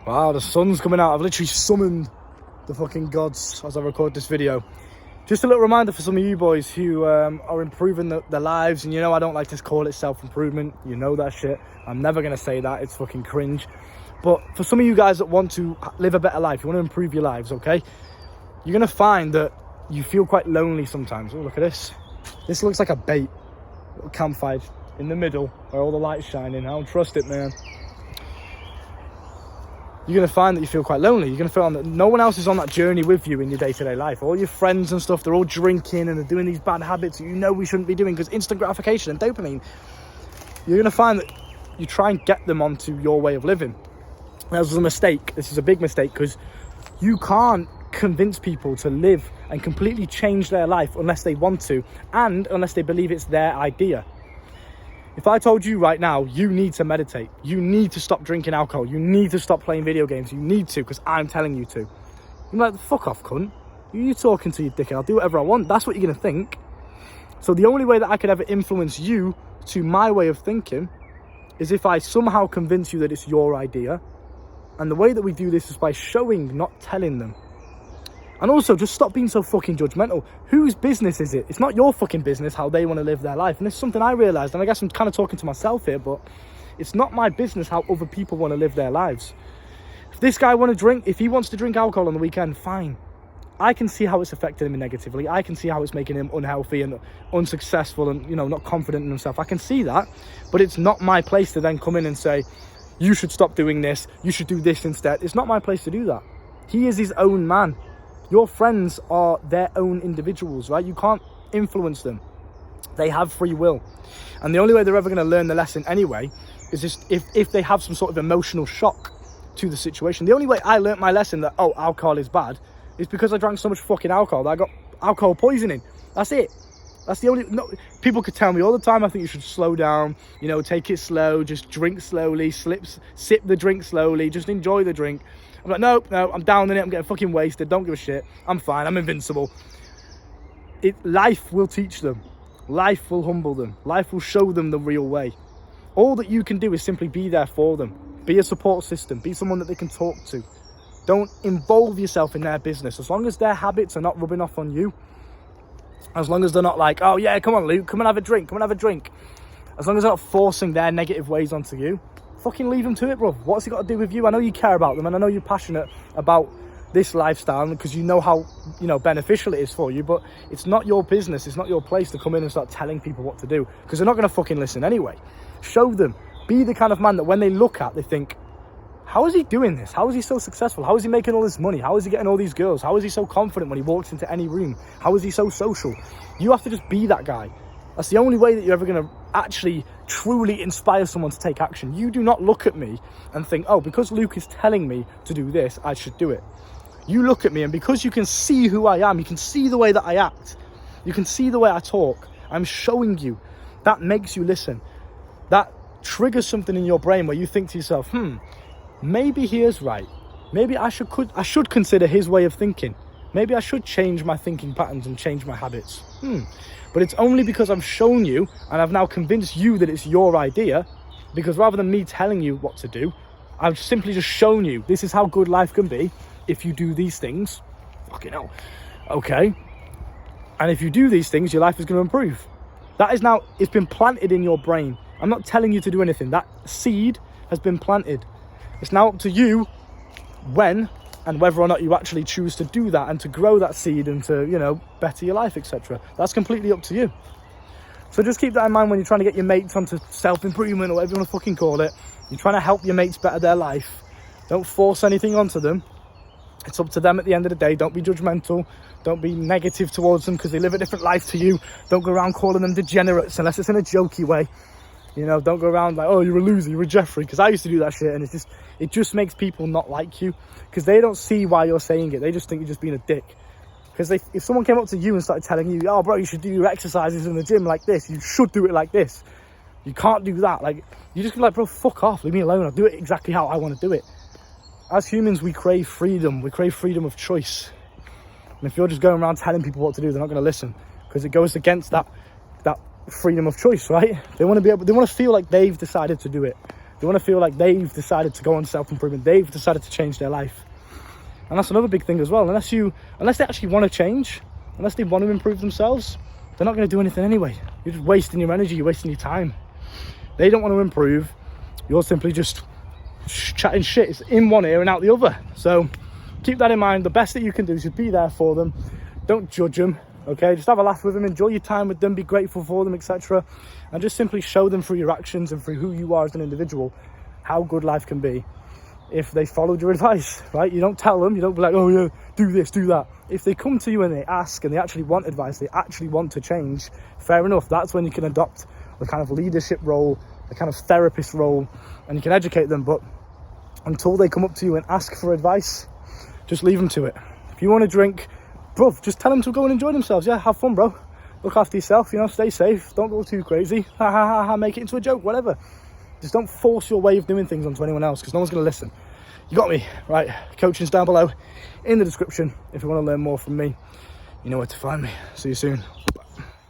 Wow, the sun's coming out. I've literally summoned the fucking gods as I record this video. Just a little reminder for some of you boys who are improving their lives. And you know I don't like to call it self-improvement. You know that shit. I'm never going to say that. It's fucking cringe. But for some of you guys that want to live a better life, you want to improve your lives, okay? You're going to find that you feel quite lonely sometimes. Oh, look at this. This looks like a bait. Little campfire in the middle where all the light's shining. I don't trust it, man. You're going to find that you feel quite lonely. You're going to feel that no one else is on that journey with you in your day-to-day life. All your friends and stuff, they're all drinking and they're doing these bad habits that you know we shouldn't be doing because instant gratification and dopamine. You're going to find that you try and get them onto your way of living. This is a mistake. This is a big mistake because you can't convince people to live and completely change their life unless they want to and unless they believe it's their idea. If I told you right now, you need to meditate, you need to stop drinking alcohol, you need to stop playing video games, you need to because I'm telling you to. You're like, fuck off, cunt. You're talking to your dickhead. I'll do whatever I want. That's what you're going to think. So the only way that I could ever influence you to my way of thinking is if I somehow convince you that it's your idea. And the way that we do this is by showing, not telling them. And also, just stop being so fucking judgmental. Whose business is it? It's not your fucking business how they want to live their life. And this is something I realised, and I guess I'm kind of talking to myself here, but it's not my business how other people want to live their lives. If this guy wants to drink, if he wants to drink alcohol on the weekend, fine. I can see how it's affecting him negatively. I can see how it's making him unhealthy and unsuccessful and, you know, not confident in himself. I can see that, but it's not my place to then come in and say, you should stop doing this, you should do this instead. It's not my place to do that. He is his own man. Your friends are their own individuals, right? You can't influence them. They have free will. And the only way they're ever going to learn the lesson anyway is just if they have some sort of emotional shock to the situation. The only way I learnt my lesson that, oh, alcohol is bad is because I drank so much fucking alcohol that I got alcohol poisoning. That's it. That's the only... No, people could tell me all the time, I think you should slow down, you know, take it slow, just drink slowly, sip the drink slowly, just enjoy the drink. I'm like, no, I'm down in it, I'm getting fucking wasted, don't give a shit, I'm fine, I'm invincible. Life will teach them. Life will humble them. Life will show them the real way. All that you can do is simply be there for them. Be a support system, be someone that they can talk to. Don't involve yourself in their business. As long as their habits are not rubbing off on you, as long as they're not like, oh yeah, come on Luke, come and have a drink, as long as they're not forcing their negative ways onto you, fucking leave them to it, bro. What's it got to do with you? I know you care about them and I know you're passionate about this lifestyle because you know how, you know, beneficial it is for you, but it's not your business, it's not your place to come in and start telling people what to do because they're not going to fucking listen anyway. Show them. Be the kind of man that when they look at, they think, how is he doing this? How is he so successful? How is he making all this money? How is he getting all these girls? How is he so confident when he walks into any room? How is he so social? You have to just be that guy. That's the only way that you're ever going to actually truly inspire someone to take action. You do not look at me and think, oh, because Luke is telling me to do this, I should do it. You look at me and because you can see who I am, you can see the way that I act, you can see the way I talk, I'm showing you. That makes you listen. That triggers something in your brain where you think to yourself, maybe he is right. Maybe I should consider his way of thinking. Maybe I should change my thinking patterns and change my habits. But it's only because I've shown you and I've now convinced you that it's your idea, because rather than me telling you what to do, I've simply just shown you this is how good life can be if you do these things. Fucking hell. Okay. And if you do these things, your life is going to improve. That is now, it's been planted in your brain. I'm not telling you to do anything. That seed has been planted. It's now up to you when and whether or not you actually choose to do that and to grow that seed and to, you know, better your life, etc. That's completely up to you. So just keep that in mind when you're trying to get your mates onto self-improvement or whatever you want to fucking call it. You're trying to help your mates better their life. Don't force anything onto them. It's up to them at the end of the day. Don't be judgmental. Don't be negative towards them because they live a different life to you. Don't go around calling them degenerates unless it's in a jokey way. You know, don't go around like, oh, you're a loser, you're a Jeffrey, because I used to do that shit, and it just makes people not like you because they don't see why you're saying it. They just think you're just being a dick. Because if someone came up to you and started telling you, oh, bro, you should do your exercises in the gym like this, you should do it like this, you can't do that. Like, you just be like, bro, fuck off, leave me alone. I'll do it exactly how I want to do it. As humans, we crave freedom. We crave freedom of choice. And if you're just going around telling people what to do, they're not going to listen because it goes against that freedom of choice, right? They want to feel like they've decided to do it. They want to feel like they've decided to go on self-improvement. They've decided to change their life. And that's another big thing as well. Unless they actually want to change, unless they want to improve themselves, they're not going to do anything anyway. You're just wasting your energy. You're wasting your time. They don't want to improve. You're simply just chatting shit. It's in one ear and out the other. So keep that in mind. The best that you can do is just be there for them. Don't judge them. Okay, just have a laugh with them, enjoy your time with them, be grateful for them, etc. And just simply show them through your actions and through who you are as an individual how good life can be if they followed your advice, right? You don't tell them, you don't be like, oh yeah, do this, do that. If they come to you and they ask and they actually want advice, they actually want to change, fair enough. That's when you can adopt the kind of leadership role, the kind of therapist role, and you can educate them. But until they come up to you and ask for advice, just leave them to it. If you want to drink, bro, just tell them to go and enjoy themselves. Yeah, have fun, bro. Look after yourself, stay safe. Don't go too crazy. Ha ha ha ha, make it into a joke, whatever. Just don't force your way of doing things onto anyone else, because no one's going to listen. You got me, right? Coaching's down below in the description. If you want to learn more from me, you know where to find me. See you soon.